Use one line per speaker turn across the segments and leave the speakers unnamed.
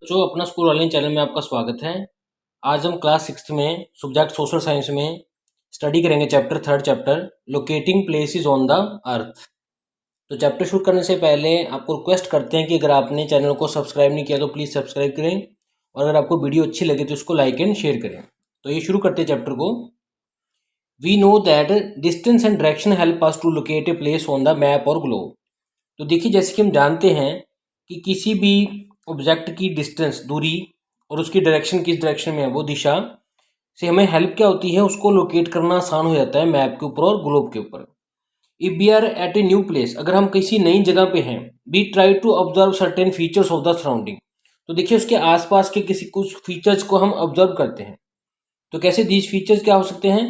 जो अपना school online channel में आपका स्वागत है। आज हम क्लास 6th में सब्जेक्ट सोशल साइंस में स्टडी करेंगे third chapter locating places on the earth. तो चैप्टर शुरू करने से पहले आपको रिक्वेस्ट करते हैं कि अगर आपने चैनल को सब्सक्राइब नहीं किया तो प्लीज़ सब्सक्राइब करें और अगर आपको वीडियो अच्छी लगे तो उसको लाइक एंड शेयर करें। तो ये शुरू करते हैं चैप्टर को। We know that distance and direction help us to locate a place on the map और ग्लोब। तो देखिए, जैसे कि हम जानते हैं कि किसी भी ऑब्जेक्ट की डिस्टेंस दूरी और उसकी डायरेक्शन किस डायरेक्शन में है वो दिशा से हमें हेल्प क्या होती है, उसको लोकेट करना आसान हो जाता है मैप के ऊपर और ग्लोब के ऊपर। If we are at a new place, अगर हम किसी नई जगह पे हैं, we try to observe certain features of the surrounding. तो देखिए, उसके आसपास के किसी कुछ फीचर्स को हम ऑब्जर्व करते हैं। तो कैसे दीज फीचर्स क्या हो सकते हैं,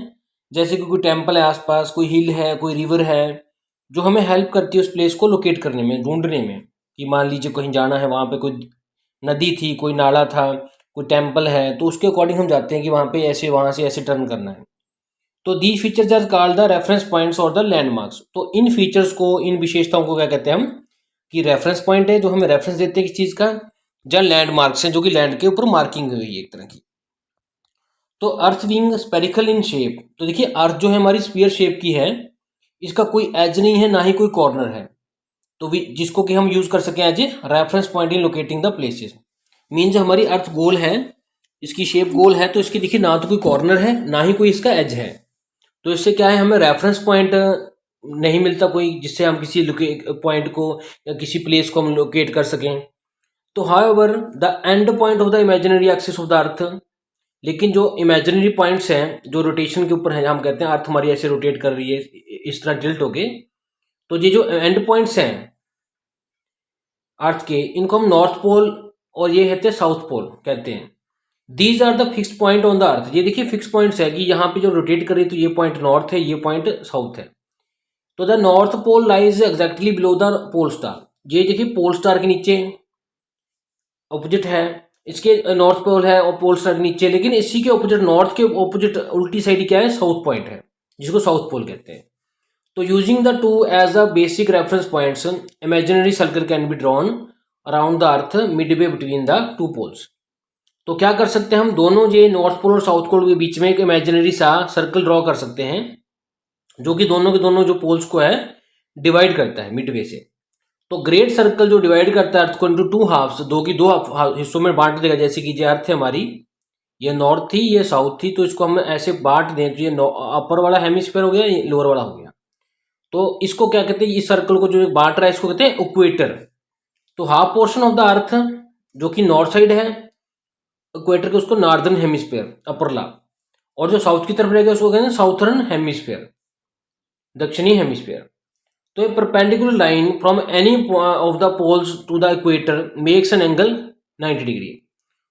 जैसे कि कोई टेम्पल है आसपास, कोई हिल है, कोई रिवर है, जो हमें हेल्प करती है उस प्लेस को लोकेट करने में, ढूंढने में। कि मान लीजिए कहीं जाना है, वहाँ पे कोई नदी थी, कोई नाला था, कोई टेम्पल है, तो उसके अकॉर्डिंग हम जाते हैं कि वहाँ पे ऐसे, वहाँ से ऐसे टर्न करना है। तो the features are called the reference points और द लैंडमार्क्स। तो इन फीचर्स को, इन विशेषताओं को क्या कहते हैं हम, कि रेफरेंस पॉइंट है जो हमें रेफरेंस देते हैं किस चीज़ का, या लैंडमार्क्स हैं जो कि लैंड के ऊपर मार्किंग हुई है एक तरह की। तो अर्थ बीइंग स्पेरिकल इन शेप, तो देखिए अर्थ जो है हमारी स्फीयर शेप की है, इसका कोई एज नहीं है, ना ही कोई कॉर्नर है। तो जिसको कि हम यूज कर सकें as a reference point in locating the places. Means हमारी अर्थ गोल है, इसकी शेप गोल है, तो इसकी देखिए ना तो कोई कॉर्नर है ना ही कोई इसका एज है। तो इससे क्या है, हमें रेफरेंस पॉइंट नहीं मिलता कोई जिससे हम किसी पॉइंट को या किसी प्लेस को हम लोकेट कर सकें। तो however the end point of the imaginary axis of the अर्थ, लेकिन जो इमेजिनरी पॉइंट्स हैं जो रोटेशन के ऊपर हैं, हम कहते हैं अर्थ हमारी ऐसे रोटेट कर रही है इस तरह टिल्ट होके, तो ये जो एंड पॉइंट्स हैं अर्थ के, इनको हम नॉर्थ पोल और ये कहते हैं साउथ पोल कहते हैं। These are the fixed point on the earth. ये देखिए फिक्स पॉइंट्स है कि यहाँ पे जो रोटेट कर रही है तो ये पॉइंट नॉर्थ है, ये पॉइंट साउथ है। तो the north pole lies exactly below the pole star. ये देखिए पोल स्टार के नीचे ऑपोजिट है, इसके नॉर्थ पोल है और पोल स्टार के नीचे, लेकिन इसी के ऑपोजिट, नॉर्थ के ऑपोजिट उल्टी साइड क्या है, साउथ पॉइंट है, जिसको साउथ पोल कहते हैं। तो using the two as a basic reference points, imaginary circle can be drawn around the earth midway between the two poles. तो क्या कर सकते हैं हम, दोनों ये नॉर्थ पोल और साउथ पोल के बीच में एक इमेजिनरी सा सर्कल ड्रॉ कर सकते हैं, जो कि दोनों के दोनों जो पोल्स को है डिवाइड करता है मिडवे से। तो ग्रेट सर्कल जो डिवाइड करता है अर्थ को इनटू टू हाफ्स, दो की दो हिस्सों में बांट देगा। जैसे कि ये अर्थ है हमारी, ये नॉर्थ थी, ये साउथ थी, तो इसको हम ऐसे बांट दें तो ये अपर वाला हेमिस्फीयर हो गया, ये लोअर वाला हो गया। तो इसको क्या कहते हैं, इस सर्कल को जो बांट रहा है इसको कहते हैं इक्वेटर। तो हाफ पोर्शन ऑफ द अर्थ जो कि नॉर्थ साइड है इक्वेटर के, उसको नॉर्दर्न हेमिस्फीयर अपर ला, और जो साउथ की तरफ रहेगा उसको कहते हैं साउथर्न हेमिस्फीयर, दक्षिणी हेमिस्फीयर। तो a perpendicular line from any of the poles to the equator makes an angle 90 degree.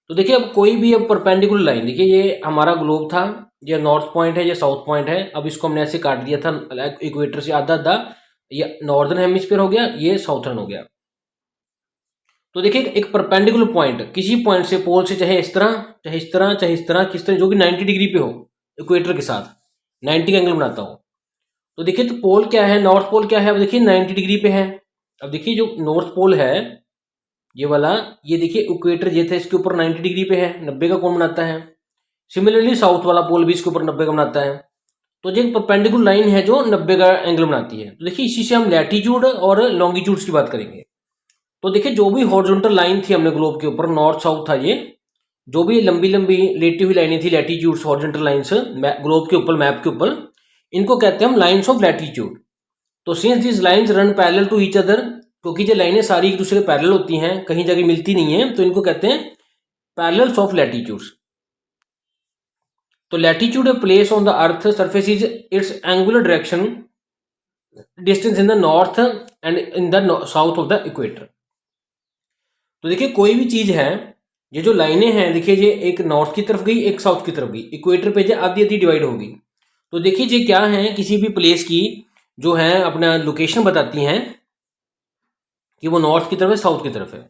तो देखिए अब कोई भी अब परपेंडिकुलर लाइन, देखिए ये हमारा ग्लोब था, ये नॉर्थ पॉइंट है, ये साउथ पॉइंट है, अब इसको हमने ऐसे काट दिया था इक्वेटर से आधा आधा, ये नॉर्दर्न हेमिस्फीयर हो गया, ये साउथर्न हो गया। तो देखिए एक परपेंडिकुलर पॉइंट, किसी पॉइंट से पोल से, चाहे इस तरह, चाहे इस तरह, चाहे इस तरह, किस तरह, जो कि 90 डिग्री पे हो इक्वेटर के साथ, 90 का एंगल बनाता हो। तो देखिए तो पोल क्या है, नॉर्थ पोल क्या है, अब देखिए 90 डिग्री पे है। अब देखिए जो नॉर्थ पोल है ये वाला, ये देखिए इक्वेटर ये था, इसके ऊपर 90 डिग्री पे है, 90 का कोण बनाता है। सिमिलरली साउथ वाला पोल भी इसके ऊपर 90 का बनाता है। तो ये परपेंडिकुलर लाइन है जो 90 का एंगल बनाती है। तो देखिए इसी से हम लैटीट्यूड और लॉन्गिट्यूड्स की बात करेंगे। तो देखिए जो भी हॉरिजॉन्टल लाइन थी हमने ग्लोब के ऊपर, नॉर्थ साउथ था ये, जो भी लंबी लंबी लेटी हुई लाइनें थी, लैटीट्यूड्स, हॉरिजॉन्टल लाइन्स ग्लोब के ऊपर, मैप के ऊपर, इनको कहते हैं हम लाइन्स ऑफ लैटीट्यूड। तो since this lines run parallel to each other, क्योंकि ये लाइनें सारी एक दूसरे के पैरेलल होती हैं, कहीं जगह मिलती नहीं है, तो इनको कहते हैं पैरेलल्स ऑफ लैटीट्यूड्स। तो latitude place on the earth surface is it's angular direction distance in the north and in the south of the equator. तो देखिए कोई भी चीज है, ये जो लाइनें हैं देखिए, ये एक नॉर्थ की तरफ गई, एक साउथ की तरफ गई, इक्वेटर पे जो आधी आधी डिवाइड होगी। तो देखिए ये क्या है, किसी भी प्लेस की जो है अपना लोकेशन बताती हैं कि वो नॉर्थ की तरफ है, साउथ की तरफ है,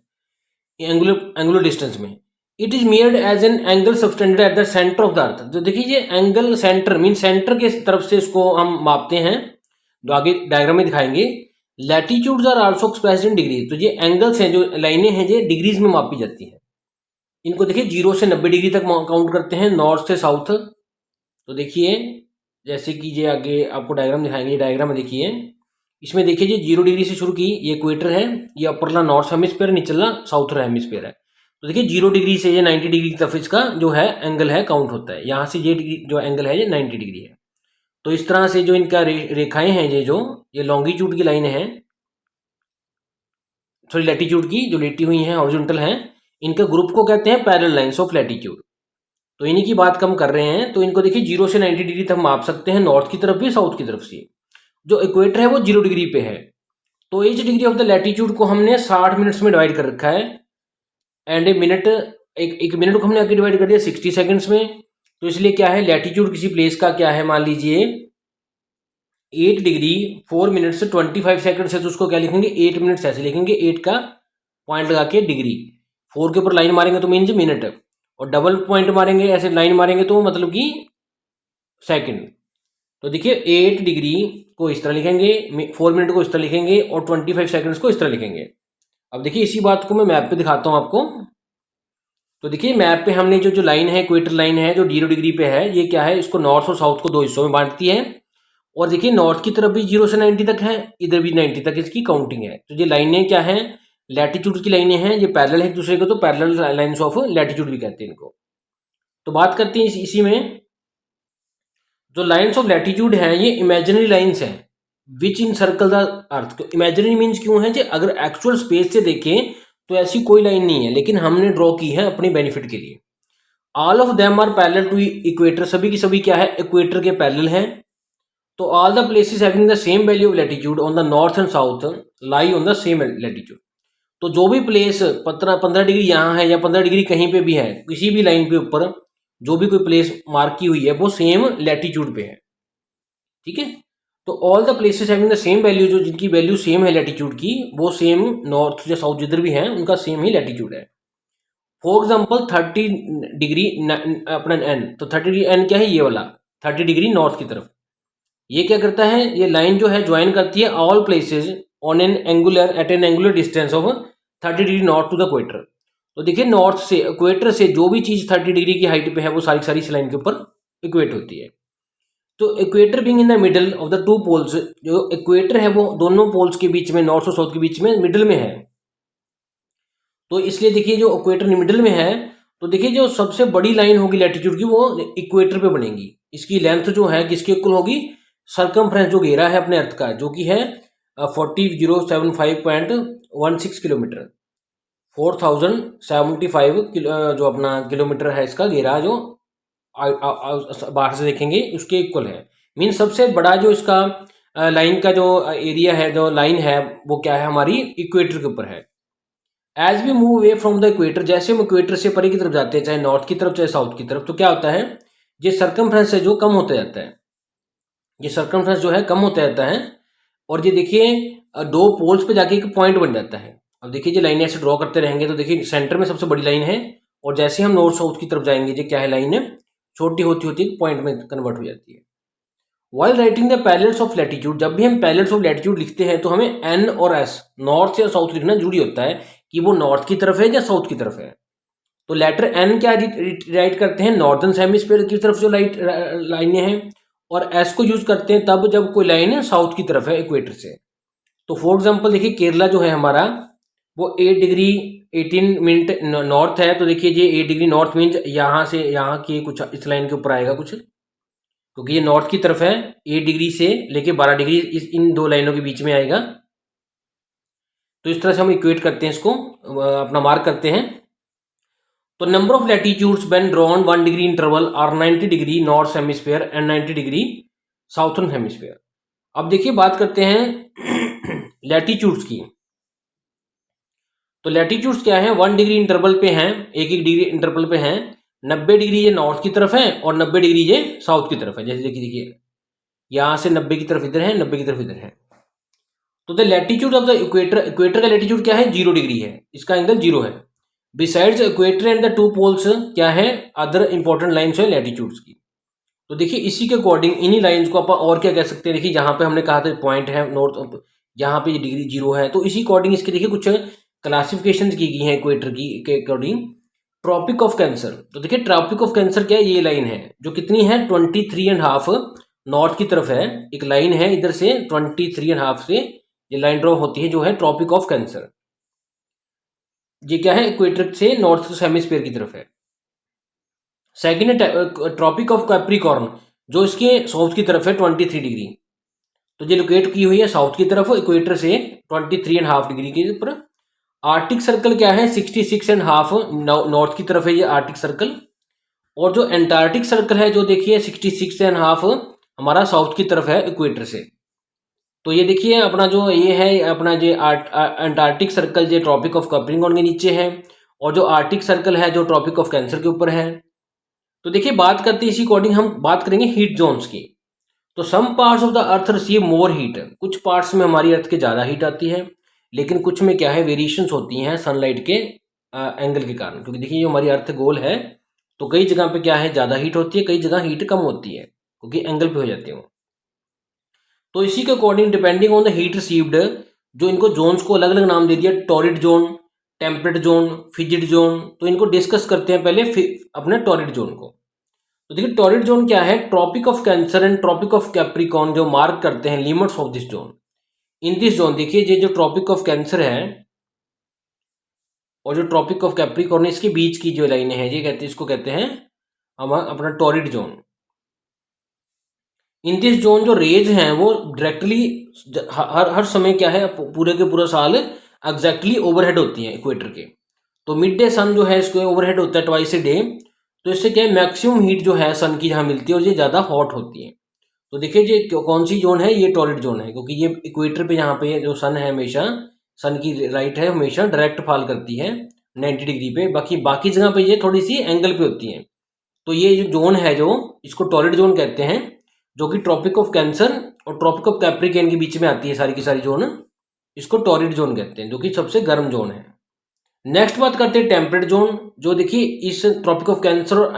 एंगुलर डिस्टेंस में। It is measured as an angle subtended at the centre of the earth. तो देखिए ये एंगल सेंटर मीन सेंटर के तरफ से इसको हम मापते हैं, जो आगे डायग्राम में दिखाएंगे। Latitudes are also expressed in degree. तो ये एंगल्स हैं, जो लाइनें हैं, ये डिग्रीज में मापी जाती है। इनको देखिए 0 से 90 डिग्री तक काउंट करते हैं नॉर्थ से साउथ। तो देखिए जैसे कि ये आगे आपको डायग्राम दिखाएंगे, डायग्राम में देखिए, इसमें देखिए जी 0 डिग्री से शुरू की, ये इक्वेटर है, ये अपरला नॉर्थ हेमिस्फीयर, निचला साउथर्न हेमिस्फीयर है। तो देखिए 0 डिग्री से ये 90 डिग्री की तरफ इसका जो है एंगल है काउंट होता है। यहाँ से ये जो एंगल है ये 90 डिग्री है। तो इस तरह से जो इनका रेखाएं हैं, ये लॉन्गिट्यूड की लाइन है, सॉरी लैटिट्यूड की जो लेटी हुई हैं हॉरिजॉन्टल हैं, इनके ग्रुप को कहते हैं पैरेलल लाइंस ऑफ लैटिट्यूड। तो इन्हीं की बात कम कर रहे हैं। तो इनको देखिए 0 से 90 डिग्री तक माप सकते हैं, नॉर्थ की तरफ भी साउथ की तरफ से। जो इक्वेटर है वो 0 डिग्री पे है। तो H degree of the latitude को हमने 60 मिनट्स में डिवाइड कर रखा है, एंड ए मिनट, एक मिनट को हमने आगे डिवाइड कर दिया 60 सेकंड्स में। तो इसलिए क्या है, लैटिट्यूड किसी प्लेस का क्या है, मान लीजिए 8 डिग्री 4 मिनट्स 25 सेकंड है, तो उसको क्या लिखेंगे 8 मिनट्स ऐसे लिखेंगे, 8 का पॉइंट लगा के डिग्री, 4 के ऊपर लाइन मारेंगे तो मीन्स मिनट, और डबल पॉइंट मारेंगे ऐसे लाइन मारेंगे तो मतलब कि सेकंड। तो देखिए 8 डिग्री को इस तरह लिखेंगे, 4 मिनट को इस तरह लिखेंगे, और 25 सेकंड्स को इस तरह लिखेंगे। अब देखिए इसी बात को मैं मैप पे दिखाता हूँ आपको। तो देखिए मैप पे हमने जो लाइन है, इक्वेटर लाइन है जो 0 डिग्री पे है, ये क्या है, इसको नॉर्थ और साउथ को दो हिस्सों में बांटती है। और देखिए नॉर्थ की तरफ भी 0 से 90 तक है, इधर भी 90 तक इसकी काउंटिंग है। तो ये लाइनें क्या हैं, लैटिट्यूड की लाइनें हैं, ये पैरेलल है एक दूसरे को, तो पैरेलल लाइन्स ऑफ लैटिट्यूड भी कहते हैं इनको। तो बात करते हैं इसी में, जो लाइन्स ऑफ लैटिट्यूड हैं ये इमेजिनरी लाइन्स हैं विच इन सर्कल द अर्थ। तो इमेजिनरी मीन्स क्यों है, कि अगर एक्चुअल स्पेस से देखें तो ऐसी कोई लाइन नहीं है, लेकिन हमने ड्रॉ की है अपनी बेनिफिट के लिए। All of them are parallel to equator, सभी की सभी क्या है, इक्वेटर के पैरेलल हैं। तो all the places having the same value of latitude on the north and south lie on the same latitude. तो जो भी प्लेस 15 डिग्री यहाँ है या 15 डिग्री कहीं पे भी है, किसी भी लाइन के ऊपर जो भी कोई प्लेस मार्क की हुई है वो सेम लैटिट्यूड पे है, ठीक है। तो all the places having the same value, जो जिनकी वैल्यू सेम है लैटिट्यूड की, वो सेम नॉर्थ या साउथ जिधर भी है उनका सेम ही लैटिट्यूड है। फॉर एग्जाम्पल 30 डिग्री अपना एन, तो 30 डिग्री एन क्या है, ये वाला 30 डिग्री नॉर्थ की तरफ, ये क्या करता है, ये लाइन जो है ज्वाइन करती है all places on an angular at an angular distance of 30 degree north to the equator. तो देखिए नॉर्थ से इक्वेटर से जो भी चीज 30 डिग्री की हाइट पे है वो सारी सारी इस लाइन के ऊपर इक्वेट होती है। तो equator being in the middle of the two poles, जो इक्वेटर है वो दोनों पोल्स के बीच में, नॉर्थ और साउथ के बीच में मिडल में है। तो इसलिए देखिए जो इक्वेटर मिडल में है, तो देखिए जो सबसे बड़ी लाइन होगी लैटिट्यूड की वो इक्वेटर पे बनेगी। इसकी लेंथ जो है किसके इक्वल होगी, सरकमफ्रेंस जो घेरा है अपने अर्थ का, जो कि है 40,075.16 किलोमीटर, 4075 जो अपना किलोमीटर है इसका घेरा, जो बाहर से देखेंगे उसके इक्वल है। मीन सबसे बड़ा जो इसका लाइन का जो एरिया है, जो लाइन है वो क्या है, हमारी इक्वेटर के ऊपर है। As we move away from the equator, जैसे हम इक्वेटर से परे की तरफ जाते हैं, चाहे नॉर्थ की तरफ चाहे साउथ की तरफ, तो क्या होता है, ये सरकमफ्रेंस है जो कम होता जाता है, ये सरकमफ्रेंस जो है कम होता जाता है। और ये देखिए दो पोल्स पे जाके एक पॉइंट बन जाता है। अब देखिए ये लाइन ऐसे ड्रॉ करते रहेंगे तो देखिए सेंटर में सबसे बड़ी लाइन है, और जैसे हम नॉर्थ साउथ की तरफ जाएंगे ये क्या है, लाइन है छोटी होती होती पॉइंट में कन्वर्ट हो जाती है। While writing the parallels of latitude, जब भी हम पैरेलल्स ऑफ लैटिट्यूड लिखते हैं तो हमें एन और एस, नॉर्थ या साउथ लिखना जरूरी होता है कि वो नॉर्थ की तरफ है या साउथ की तरफ है। तो लेटर एन क्या राइट करते हैं, नॉर्दर्न हेमिस्फीयर की तरफ जो लाइनें हैं, और एस को यूज करते हैं तब जब कोई लाइन साउथ की तरफ है इक्वेटर से। तो फॉर एग्जांपल देखिए केरला जो है हमारा, वो 8 डिग्री 18 मिनट नॉर्थ है। तो देखिए ये 8 डिग्री नॉर्थ मीन्स यहाँ से यहाँ की कुछ इस लाइन के ऊपर आएगा कुछ, क्योंकि ये नॉर्थ की तरफ है, 8 डिग्री से लेके 12 डिग्री इन दो लाइनों के बीच में आएगा। तो इस तरह से हम इक्वेट करते हैं, इसको अपना मार्क करते हैं। तो number of latitudes when drawn 1 degree interval are 90 degree north hemisphere and 90 degree southern hemisphere. अब देखिए बात करते हैं लैटिट्यूड्स की। तो लैटिट्यूड्स क्या है, 1 डिग्री इंटरवल पे हैं, एक एक डिग्री इंटरवल पे हैं। 90 डिग्री ये नॉर्थ की तरफ है और 90 डिग्री ये साउथ की तरफ है। जैसे देखिए यहां से 90 की तरफ इधर है, 90 की तरफ इधर है। तो the latitude of the equator, equator का लैटिट्यूड क्या है, 0 डिग्री है, इसका एंगल 0 है। Besides equator and the two poles क्या है, अदर इंपॉर्टेंट लाइन्स है लैटिट्यूड्स की। तो देखिए इसी के अकॉर्डिंग इन्हीं लाइन्स को अपन और क्या कह सकते हैं, देखिए यहाँ पे हमने कहा था पॉइंट है नॉर्थ, यहाँ पे डिग्री 0 है, तो इसी अकॉर्डिंग इसके देखिए कुछ क्लासिफिकेशन की गई है इक्वेटर की के अकॉर्डिंग। Tropic of cancer. तो देखिए ट्रॉपिक ऑफ कैंसर क्या है, ये लाइन है जो कितनी है 23.5 नॉर्थ की तरफ है, एक लाइन है इधर से 23.5 से ये लाइन ड्रॉ होती है जो है ट्रॉपिक ऑफ कैंसर। ये क्या है, इक्वेटर से नॉर्थ हेमिस्फीयर की तरफ है। सेकेंड है ट्रॉपिक ऑफ कैप्रिकॉर्न जो इसके साउथ की तरफ है 23 डिग्री। तो ये लोकेट की हुई है साउथ की तरफ इक्वेटर से 23.5 डिग्री के ऊपर। आर्टिक सर्कल क्या है 66.5 नॉर्थ की तरफ है ये आर्टिक सर्कल। और जो एंटार्क्टिक सर्कल है जो देखिए 66.5 हमारा साउथ की तरफ है इक्वेटर से। तो ये देखिए अपना जो ये है अपना ये एंटार्क्टिक सर्कल जो ट्रॉपिक ऑफ कैप्रिकॉर्न के नीचे है, और जो आर्टिक सर्कल है जो ट्रॉपिक ऑफ कैंसर के ऊपर है। तो देखिए बात करते हैं इसी अकॉर्डिंग हम बात करेंगे हीट जोन्स की। तो some parts of the earth receive more heat, कुछ पार्ट्स में हमारी अर्थ के ज़्यादा हीट आती है, लेकिन कुछ में क्या है वेरिएशंस होती हैं सनलाइट के एंगल के कारण। क्योंकि देखिए जो हमारी अर्थ गोल है तो कई जगह पे क्या है ज़्यादा हीट होती है, कई जगह हीट कम होती है क्योंकि एंगल पे हो जाती है वो। तो इसी के according depending on the heat received, जो इनको जोन्स को अलग अलग नाम दे दिया, torrid zone, temperate zone, frigid zone. तो इनको डिस्कस करते हैं पहले अपने टॉरिड जोन को। तो देखिए टॉरिड जोन क्या है, tropic of cancer and tropic of capricorn जो मार्क करते हैं limits of this zone. In this zone देखिए ये जो ट्रॉपिक ऑफ कैंसर है और जो ट्रॉपिक ऑफ कैप्रिकॉर्न इसके बीच की जो लाइन है ये कहते हैं, इसको कहते हैं हम अपना torrid zone. In this zone जो रेज हैं वो डायरेक्टली हर समय क्या है पूरे के पूरा साल एग्जैक्टली ओवरहेड होती हैं इक्वेटर के। तो मिड डे सन जो है इसको ओवरहेड होता है ट्वाइस ए डे। तो इससे क्या है मैक्सिमम हीट जो है सन की जहाँ मिलती है और ये ज़्यादा हॉट होती है। तो देखिए ये कौन सी जोन है, ये टॉरिड जोन है, क्योंकि ये इक्वेटर पे यहाँ पे जो सन है हमेशा सन की लाइट है हमेशा डायरेक्ट फॉल करती है 90 डिग्री पे। बाकी बाकी जगह पे ये थोड़ी सी एंगल पे होती है। तो ये जो जोन है जो इसको टॉरिड जोन कहते हैं, जो कि ट्रॉपिक ऑफ कैंसर और ट्रॉपिक ऑफ कैप्रिकॉर्न के बीच में आती है सारी की सारी जोन। इसको टॉरिड जोन कहते हैं जो कि सबसे गर्म जोन है। नेक्स्ट बात करते हैं टेम्परेट जोन, जो देखिए इस ट्रॉपिक ऑफ कैंसर और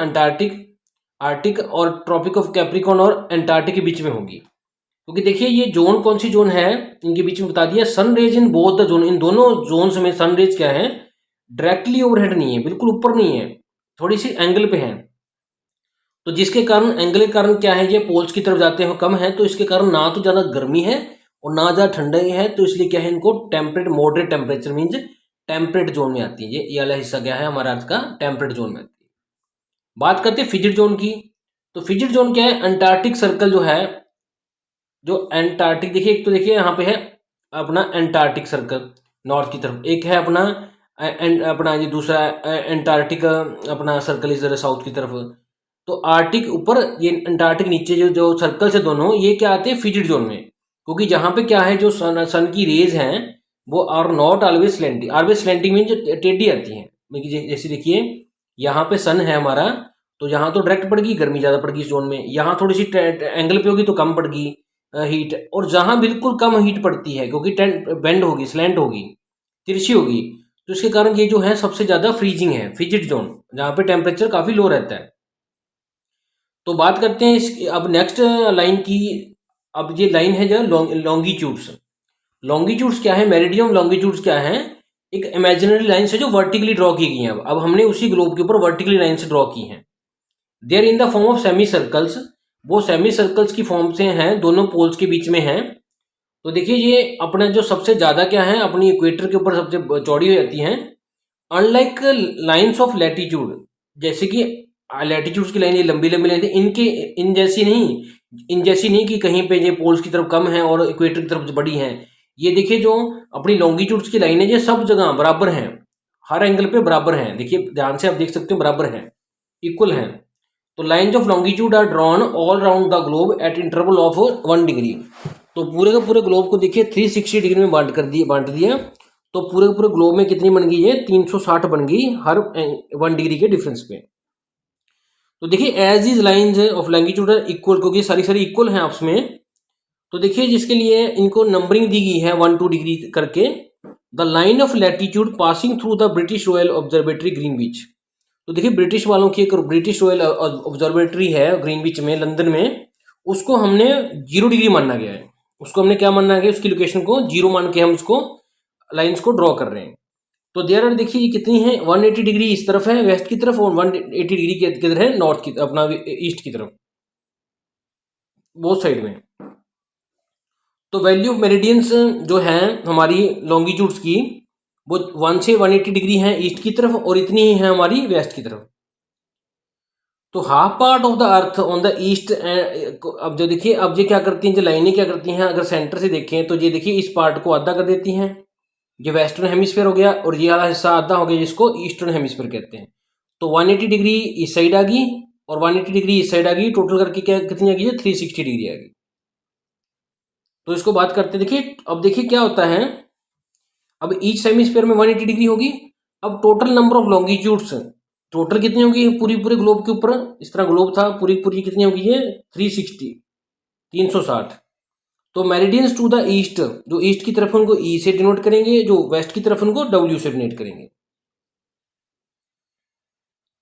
आर्टिक और ट्रॉपिक ऑफ कैप्रिकॉर्न और एंटार्क्टिक के बीच में होगी। क्योंकि देखिए ये जोन कौन सी जोन है इनके बीच में बता दिया, sun rays in both the zone, इन दोनों जोन्स में सन रेज क्या है डायरेक्टली ओवरहेड नहीं है, बिल्कुल ऊपर नहीं है, थोड़ी सी एंगल पे है। तो जिसके कारण एंगल के कारण क्या है ये पोल्स की तरफ जाते हैं कम है, तो इसके कारण ना तो ज़्यादा गर्मी है और ना ज़्यादा ठंडाई है। तो इसलिए क्या है इनको temperate moderate temperature means temperate zone में आती है। ये वाला हिस्सा क्या है हमारा अर्थ का टेम्परेट जोन में आती है। बात करते हैं फिजिट जोन की। तो फिजिट जोन क्या है, अंटार्कटिक सर्कल जो है, जो एंटार्क्टिक देखिए एक तो देखिए यहाँ पे है अपना एंटार्क्टिक सर्कल नॉर्थ की तरफ, एक है अपना ये दूसरा एंटार्क्टिक अपना सर्कल इस तरह साउथ की तरफ। तो आर्टिक ऊपर ये अंटार्कटिक नीचे, जो जो सर्कल से दोनों ये क्या आते हैं फिजिट जोन में। क्योंकि जहाँ पे क्या है जो सन की रेज हैं वो are not always slanting, always slanting mean जो टेढ़ी आती हैं। जैसे देखिए यहाँ पे सन है हमारा, तो यहाँ तो डायरेक्ट पड़गी गर्मी ज़्यादा पड़गी इस जोन में, यहाँ थोड़ी सी एंगल पे होगी तो कम पड़गी हीट, और जहाँ बिल्कुल कम हीट पड़ती है क्योंकि बेंड होगी, स्लैंट होगी, तिरछी होगी, तो इसके कारण ये जो है सबसे ज़्यादा फ्रीजिंग है फिजिट जोन, जहाँ पे टेम्परेचर काफ़ी लो रहता है। तो बात करते हैं इस अब नेक्स्ट लाइन की। अब ये लाइन है जो लॉन्गिट्यूड्स। लॉन्गिट्यूड्स क्या है, मेरिडियम लॉन्गिट्यूड्स क्या है, एक इमेजिनरी लाइन से जो वर्टिकली ड्रॉ की गई हैं। अब हमने उसी ग्लोब के ऊपर वर्टिकली लाइन से ड्रॉ की हैं। There in the form of semi circles, वो सेमी सर्कल्स की फॉर्म से हैं, दोनों पोल्स के बीच में हैं। तो देखिए ये अपना जो सबसे ज़्यादा क्या है अपनी इक्वेटर के ऊपर सबसे चौड़ी हो जाती हैं। अनलाइक लाइन्स ऑफ लैटिट्यूड, जैसे कि लैटिट्यूड्स की लाइन ये लंबी लंबी लाइन थी, इनके इन जैसी नहीं कि कहीं पे ये पोल्स की तरफ कम है और इक्वेटर की तरफ बड़ी हैं। ये देखिए जो अपनी लॉन्गिट्यूड्स की लाइन है ये सब जगह बराबर हैं, हर एंगल पे बराबर हैं। देखिए ध्यान से आप देख सकते हो बराबर हैं, इक्वल हैं। तो lines of longitude are drawn all round the globe at interval of 1 degree. तो पूरे के पूरे ग्लोब को देखिए 360 डिग्री में बांट दिया। तो पूरे के पूरे ग्लोब में कितनी बन गई है 360 बन गई हर 1 डिग्री के डिफरेंस पे। तो देखिए as is lines of longitude are equal, क्योंकि सारी सारी इक्वल हैं आपस में। तो देखिए जिसके लिए इनको नंबरिंग दी गई है 1-2 डिग्री करके। The line of latitude passing through the British royal observatory Greenwich. तो देखिए ब्रिटिश वालों की एक ब्रिटिश रॉयल ऑब्जर्वेटरी है ग्रीनविच में लंदन में, उसको हमने 0 डिग्री मानना गया है। उसको हमने क्या मानना गया, उसकी लोकेशन को 0 मान के हम उसको लाइन्स को ड्रॉ कर रहे हैं। तो देयर आर देखिए ये कितनी है, 180 डिग्री इस तरफ है वेस्ट की तरफ और 180 डिग्री किधर है, नॉर्थ की अपना ईस्ट की तरफ, बोथ साइड में। तो वैल्यू ऑफ मेरिडियंस जो है हमारी लॉन्गिट्यूड्स की, वो 1 से 180 डिग्री है ईस्ट की तरफ और इतनी ही है हमारी वेस्ट की तरफ। तो half part of the earth on the east, अब जो देखिए अब ये क्या करती हैं, जो लाइनें क्या करती हैं, अगर सेंटर से देखें तो ये देखिए इस पार्ट को आधा कर देती हैं, ये वेस्टर्न हेमिस्फीयर हो गया, और ये वाला हिस्सा आधा हो गया जिसको ईस्टर्न हेमिस्फीयर कहते हैं। तो 180 डिग्री इस साइड आ गई और 180 डिग्री इस साइड आ गई, टोटल करके क्या कितनी आ गई, 360 डिग्री आ गई। तो इसको बात करते देखिए, अब देखिए क्या होता है, अब ईच हेमिस्फीयर में 180 डिग्री होगी। अब total number of longitudes total कितनी होगी पूरी पूरे ग्लोब के ऊपर, इस तरह ग्लोब था पूरी पूरी कितनी होगी ये 360 360। तो मेरिडियंस टू द ईस्ट, जो ईस्ट की तरफ उनको ई से डिनोट करेंगे, जो वेस्ट की तरफ उनको डब्ल्यू से डिनोट करेंगे।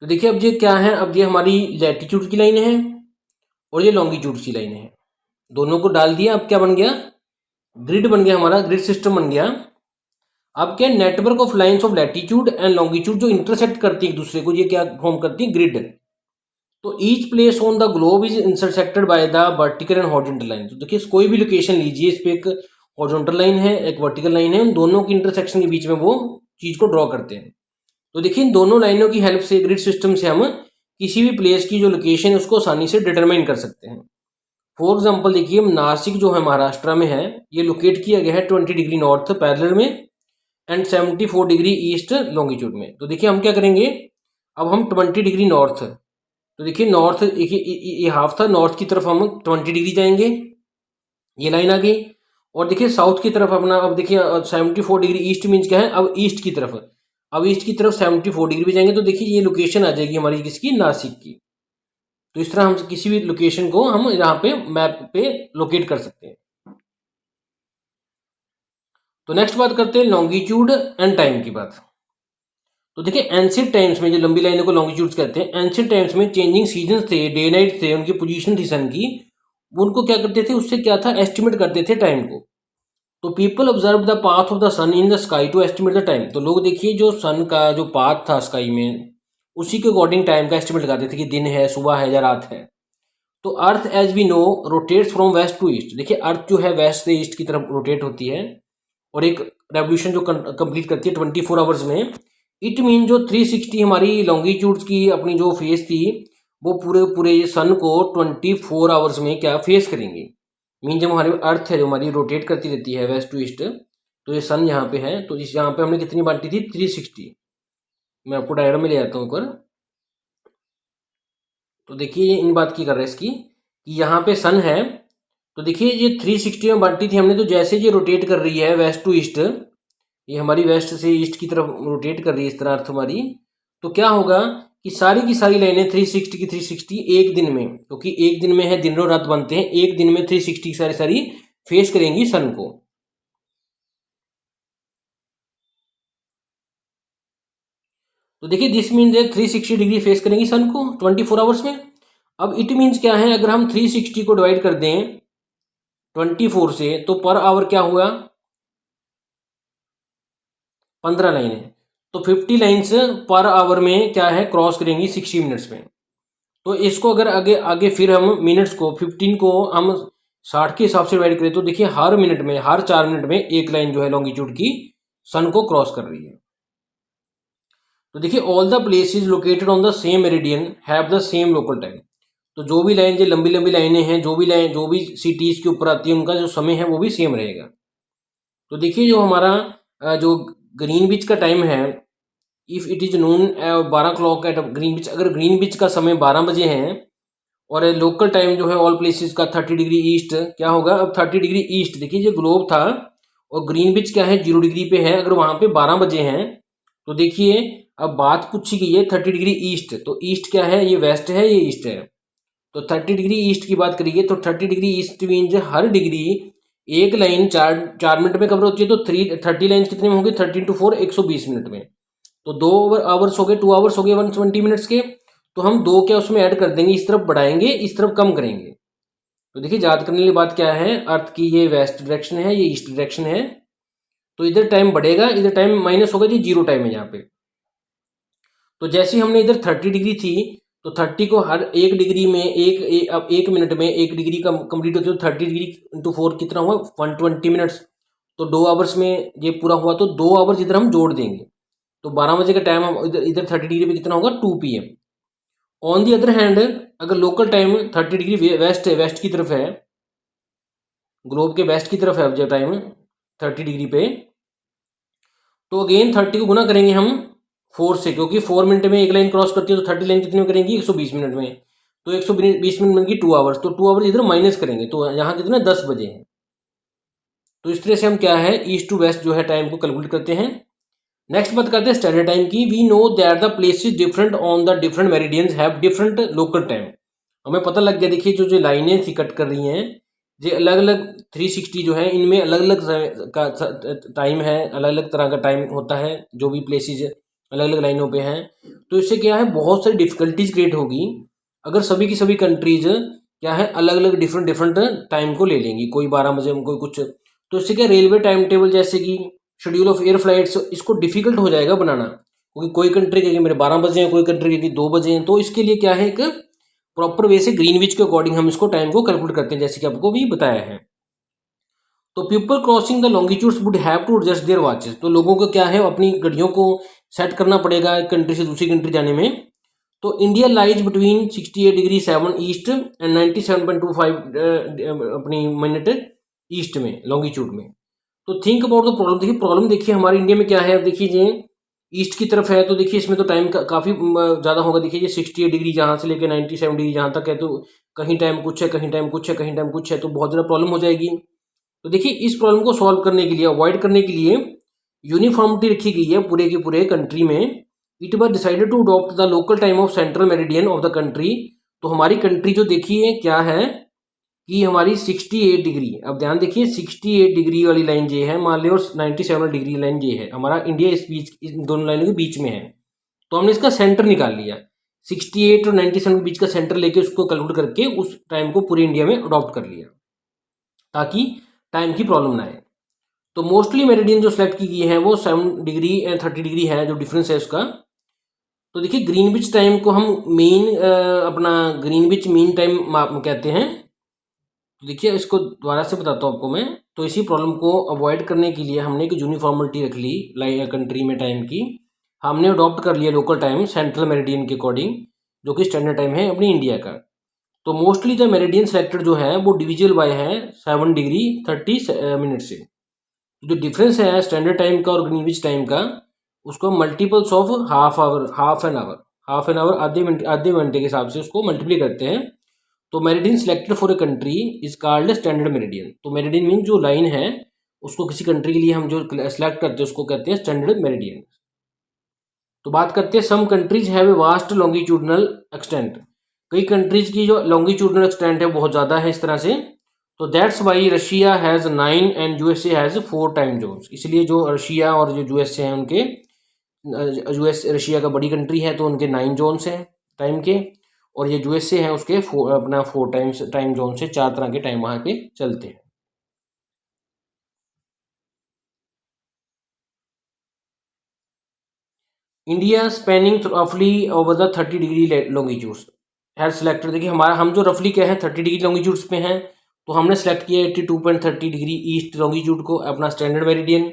तो देखिए अब ये क्या है, अब ये हमारी लैटिट्यूड की लाइन है और ये लॉन्गिट्यूड की लाइन है, दोनों को डाल दिया, अब क्या बन गया, ग्रिड बन गया, हमारा ग्रिड सिस्टम बन गया। अब क्या, network of lines of latitude and longitude जो इंटरसेक्ट करती है एक दूसरे को, ये क्या फॉर्म करती है, ग्रिड। तो each place on the globe is intersected by the vertical and horizontal line. तो देखिए कोई भी लोकेशन लीजिए, इस पे एक हॉरिजॉन्टल लाइन है एक वर्टिकल लाइन है, उन दोनों की इंटरसेक्शन के बीच में वो चीज को ड्रॉ करते हैं। तो देखिए इन दोनों लाइनों की हेल्प से, ग्रिड सिस्टम से, हम किसी भी प्लेस की जो लोकेशन है उसको आसानी से डिटरमाइन कर सकते हैं। फॉर एग्जाम्पल देखिए नासिक जो है महाराष्ट्र में है, ये लोकेट किया गया है 20 डिग्री नॉर्थ पैरेलल में एंड 74 डिग्री ईस्ट लॉन्गिट्यूड में। तो देखिए हम क्या करेंगे, अब हम 20 डिग्री नॉर्थ, तो देखिए नॉर्थ ये हाफ था, नॉर्थ की तरफ हम 20 डिग्री जाएंगे, ये लाइन आ गई। और देखिए साउथ की तरफ अपना, अब देखिए 74 डिग्री ईस्ट मीन्स क्या है, अब ईस्ट की तरफ, अब ईस्ट की तरफ 74 डिग्री भी जाएंगे, तो देखिए ये लोकेशन आ जाएगी हमारी किसकी, नासिक की। तो इस तरह हम किसी भी लोकेशन को हम यहाँ पे मैप पे लोकेट कर सकते हैं। तो नेक्स्ट बात करते हैं लॉन्गिट्यूड एंड टाइम की बात। तो देखिए एंशिएंट टाइम्स में, जो लंबी लाइनों को लॉन्गिट्यूड्स कहते हैं, एंशिएंट टाइम्स में चेंजिंग सीजन थे, डे नाइट थे, उनकी पोजीशन थी सन की, वो उनको क्या करते थे, उससे क्या था, एस्टिमेट करते थे टाइम को। तो people observe the path of the sun in the sky to estimate the time. तो लोग देखिए जो सन का जो पाथ था स्काई में, उसी के अकॉर्डिंग टाइम का एस्टिमेट लगाते थे कि दिन है, सुबह है या रात है। तो earth as we know rotates from west to east. देखिए अर्थ जो है वेस्ट से ईस्ट की तरफ रोटेट होती है और एक रेवोल्यूशन जो कंप्लीट करती है 24 आवर्स में। इट मीन जो 360 हमारी लॉन्गिट्यूड्स की अपनी जो फेस थी, वो पूरे पूरे सन को 24 आवर्स में क्या फेस करेंगे। मीन जब हमारी अर्थ है जो हमारी रोटेट करती रहती है वेस्ट टू ईस्ट, तो ये सन यहाँ पे है, तो इस यहाँ पे हमने कितनी बांटी थी, 360। मैं आपको डायग्राम में ले आता हूँ ऊपर। तो देखिए इन बात की कर रहे हैं इसकी, कि यहाँ पे सन है, तो देखिए ये 360 में बांटी थी हमने, तो जैसे ये रोटेट कर रही है वेस्ट टू ईस्ट, ये हमारी वेस्ट से ईस्ट की तरफ रोटेट कर रही है इस तरह अर्थ हमारी, तो क्या होगा कि सारी की सारी लाइनें 360 की 360 एक दिन में, क्योंकि एक दिन में है दिन और रात बनते हैं, एक दिन में 360 की सारी सारी फेस करेंगी सन को। तो देखिए दिस मीन्स 360 डिग्री फेस करेंगी सन को 24 आवर्स में। अब इट मीन्स क्या है, अगर हम 360 को डिवाइड कर दें 24 से, तो पर आवर क्या हुआ, 15 लाइनें, तो 50 लाइन्स पर आवर में क्या है, क्रॉस करेंगी 60 मिनट्स में। तो इसको अगर आगे आगे फिर हम मिनट्स को 15 को हम 60 के हिसाब से डिवाइड करें, तो देखिए हर मिनट में, हर 4 मिनट में एक लाइन जो है लॉन्गिट्यूड की सन को क्रॉस कर रही है। तो देखिए all the places located on the same meridian have the same local time. तो जो भी लाइन, जो लंबी लंबी लाइनें हैं, जो भी लाइन, जो भी सिटीज के ऊपर आती है, उनका जो समय है वो भी सेम रहेगा। तो देखिए जो हमारा जो ग्रीन बीच का टाइम है, if it is noon 12 clock at Greenwich, अगर ग्रीन बीच का समय 12 बजे है और लोकल टाइम जो है ऑल प्लेसेस का 30 डिग्री ईस्ट, क्या होगा, अब 30 डिग्री ईस्ट, देखिए ये ग्लोब था और ग्रीन बीच क्या है 0 डिग्री पे है, अगर वहाँ पे 12 बजे हैं, तो देखिए अब बात पूछी गई है 30 डिग्री ईस्ट, तो ईस्ट क्या है, ये वेस्ट है, ये ईस्ट है। तो 30 डिग्री ईस्ट की बात करिए, तो 30 डिग्री ईस्ट मीन्स हर डिग्री एक लाइन 4 मिनट में कवर होती है, तो 30 लाइन कितने में होंगे, 30 into 4 120 मिनट में। तो 2 आवर्स हो गए, 2 आवर्स हो गए 120 मिनट्स के, तो हम 2 क्या उसमें ऐड कर देंगे, इस तरफ बढ़ाएंगे इस तरफ कम करेंगे। तो देखिए याद करने वाली बात क्या है, अर्थ की ये वेस्ट डायरेक्शन है, ये ईस्ट डायरेक्शन है, तो इधर टाइम बढ़ेगा, इधर टाइम माइनस होगा जी, जीरो टाइम है यहाँ पे। तो जैसे हमने इधर 30 डिग्री थी, तो 30 को हर एक डिग्री में अब 1 मिनट में 1 डिग्री का कंप्लीट होती है, तो 30 डिग्री इंटू 4 कितना हुआ, 120 मिनट्स। तो 2 आवर्स में ये पूरा हुआ, तो 2 आवर्स इधर हम जोड़ देंगे, तो 12 बजे का टाइम हम इधर इधर 30 डिग्री पे कितना होगा, 2 PM। On the other hand अगर लोकल टाइम 30 डिग्री वेस्ट है, वेस्ट की तरफ है, ग्लोब के वेस्ट की तरफ है अब जो टाइम 30 डिग्री पे, तो अगेन 30 को गुना करेंगे हम 4 से, क्योंकि 4 मिनट में एक लाइन क्रॉस करती है, तो 30 लाइन कितने में करेंगी, 120 मिनट में। तो 120 मिनट में की 2 आवर्स, तो 2 आवर्स इधर माइनस करेंगे, तो यहाँ कितना 10 बजे हैं। तो इस तरह से हम क्या है, ईस्ट टू वेस्ट जो है टाइम को कैलकुलेट करते हैं। नेक्स्ट बात करते हैं स्टैंडर्ड टाइम की। We know that the places different on the different meridians have different local time. हमें पता लग गया, देखिए जो जो लाइनें थी कट कर रही हैं, ये अलग अलग 360 जो है, इनमें अलग अलग का टाइम है, अलग अलग तरह का टाइम होता है, जो भी प्लेसेस अलग अलग लाइनों पे हैं। तो इससे क्या है, बहुत सारी डिफिकल्टीज क्रिएट होगी अगर सभी की सभी कंट्रीज क्या है, अलग अलग डिफरेंट डिफरेंट टाइम को ले लेंगी, कोई 12 बजे कोई कुछ। तो इससे क्या, रेलवे टाइम टेबल जैसे कि शेड्यूल ऑफ एयर फ्लाइट्स, इसको डिफिकल्ट हो जाएगा बनाना, क्योंकि कोई कंट्री कहेगी मेरे 12 बजे हैं, कोई कंट्री कहेगी 2 बजे हैं। तो इसके लिए क्या है, एक प्रॉपर वे से ग्रीनविच के अकॉर्डिंग हम इसको टाइम को कैलकुलेट करते हैं, जैसे कि आपको भी बताया है। तो people crossing the longitudes would have to adjust their watches. तो लोगों को क्या है, अपनी घड़ियों को सेट करना पड़ेगा एक कंट्री से दूसरी कंट्री जाने में। तो India lies between 68 degree 7 east and 97.25 अपनी मिनट ईस्ट में, लॉन्गिट्यूड में। तो थिंक अबाउट द प्रॉब्लम। देखिए प्रॉब्लम, देखिए हमारे इंडिया में क्या है, अब देखिए ये ईस्ट की तरफ है, तो देखिए इसमें तो टाइम काफ़ी ज़्यादा होगा। देखिए ये 68 डिग्री जहाँ से लेकर 97 डिग्री जहाँ तक है, तो कहीं टाइम कुछ है, कहीं टाइम कुछ है, कहीं टाइम कुछ है, तो बहुत ज़्यादा प्रॉब्लम हो जाएगी। तो देखिए इस प्रॉब्लम को सॉल्व करने के लिए, अवॉइड करने के लिए यूनिफॉर्मिटी रखी गई है पूरे के पूरे कंट्री में। It was decided to adopt the local time of central meridian of the country. तो हमारी कंट्री जो देखिए क्या है कि हमारी 68 डिग्री, अब ध्यान देखिए 68 डिग्री वाली लाइन ये है, मान लो, और 97 डिग्री लाइन ये है, हमारा इंडिया इस बीच, इन दोनों लाइनों के बीच में है। तो हमने इसका सेंटर निकाल लिया, 68 और 97 के बीच का सेंटर लेके उसको कैलकुलेट करके उस टाइम को पूरे इंडिया में अडॉप्ट कर लिया, ताकि टाइम की प्रॉब्लम ना आए। तो मोस्टली मेरिडियन जो सेलेक्ट की गई है वो 7 डिग्री एंड 30 डिग्री है, जो डिफरेंस है उसका। तो देखिए ग्रीनविच टाइम को हम मेन अपना ग्रीनविच मीन टाइम कहते हैं। तो देखिए इसको दोबारा से बताता हूँ आपको मैं। तो इसी प्रॉब्लम को अवॉइड करने के लिए हमने एक यूनिफॉर्मिटी रख ली कंट्री में टाइम की। हमने अडॉप्ट कर लिया लोकल टाइम सेंट्रल मेरिडियन के अकॉर्डिंग, जो कि स्टैंडर्ड टाइम है अपनी इंडिया का। तो मोस्टली द मेरिडियन सेलेक्टेड जो है वो डिविजिबल बाय है 7 डिग्री 30 मिनट से। जो डिफरेंस है स्टैंडर्ड टाइम का और ग्रीनविच टाइम का, उसको multiples of half an hour आधे घंटे के हिसाब से उसको मल्टीप्लाई करते हैं। तो meridian selected for a country is called standard meridian. तो मेरिडियन मीन जो लाइन है, उसको किसी कंट्री के लिए हम जो सेलेक्ट करते हैं उसको कहते हैं स्टैंडर्ड मेरिडियन। तो बात करते हैं some countries have a vast longitudinal extent. कई कंट्रीज की जो लॉन्गिट्यूडनल एक्सटेंट है बहुत ज़्यादा है इस तरह से। तो that's why Russia has 9 and USA has 4 time zones. इसलिए जो रशिया और जो यूएसए हैं उनके, रशिया का बड़ी कंट्री है तो उनके 9 जोन्स हैं टाइम के, और ये यूएसए है उसके अपना 4 टाइम जोन से 4 तरह के टाइम वहाँ पे चलते हैं। इंडिया स्पेनिंग रफली over the 30 degree longitudes has selected. देखिए हमारा, हम जो रफली क्या है 30 डिग्री लॉन्गिट्यूड्स पे हैं, तो हमने सेलेक्ट किया 82.30 डिग्री ईस्ट लॉन्गिट्यूड को अपना स्टैंडर्ड मेरिडियन,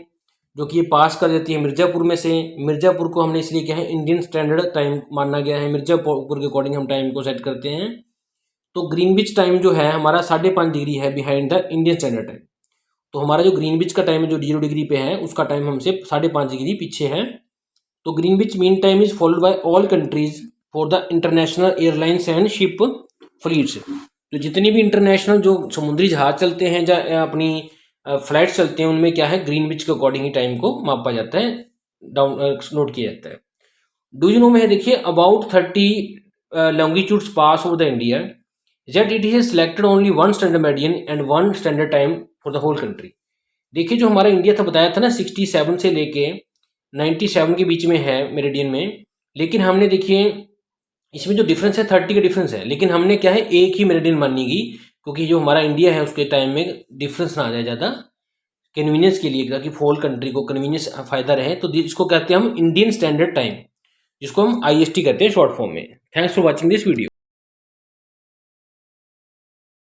जो कि ये पास कर देती है मिर्ज़ापुर में से। मिर्ज़ापुर को हमने इसलिए क्या है इंडियन स्टैंडर्ड टाइम माना गया है, मिर्ज़ापुर के अकॉर्डिंग हम टाइम को सेट करते हैं। तो ग्रीनविच टाइम जो है हमारा 5.5 डिग्री है behind the Indian standard time. तो हमारा जो ग्रीनविच का टाइम है जो 0 डिग्री पे है, उसका टाइम हमसे 5.5 डिग्री पीछे है। तो Greenwich mean time is followed by all countries for the international airlines and ship fleets. तो जितनी भी इंटरनेशनल जो समुद्री जहाज चलते हैं या अपनी फ्लाइट्स चलते हैं, उनमें क्या है ग्रीनविच के अकॉर्डिंग ही टाइम को मापा जाता है, डाउन नोट किया जाता है। डू यू नो में है देखिए about 30 longitudes pass over the India, yet it is selected only 1 standard meridian and 1 standard time for the whole country. देखिए जो हमारा इंडिया था बताया था ना 67 से लेके 97 के बीच में है मेरिडियन में, लेकिन हमने देखिए इसमें जो डिफरेंस है 30 का डिफरेंस है, लेकिन हमने क्या है एक ही मेरिडियन मानेगी, क्योंकि जो हमारा इंडिया है उसके टाइम में डिफरेंस ना आ जाए ज़्यादा। कन्वीनियंस के लिए, ताकि होल कंट्री को कन्वीनियंस फ़ायदा रहे, तो इसको कहते हैं हम इंडियन स्टैंडर्ड टाइम, जिसको हम IST कहते हैं शॉर्ट फॉर्म में। Thanks for watching this video.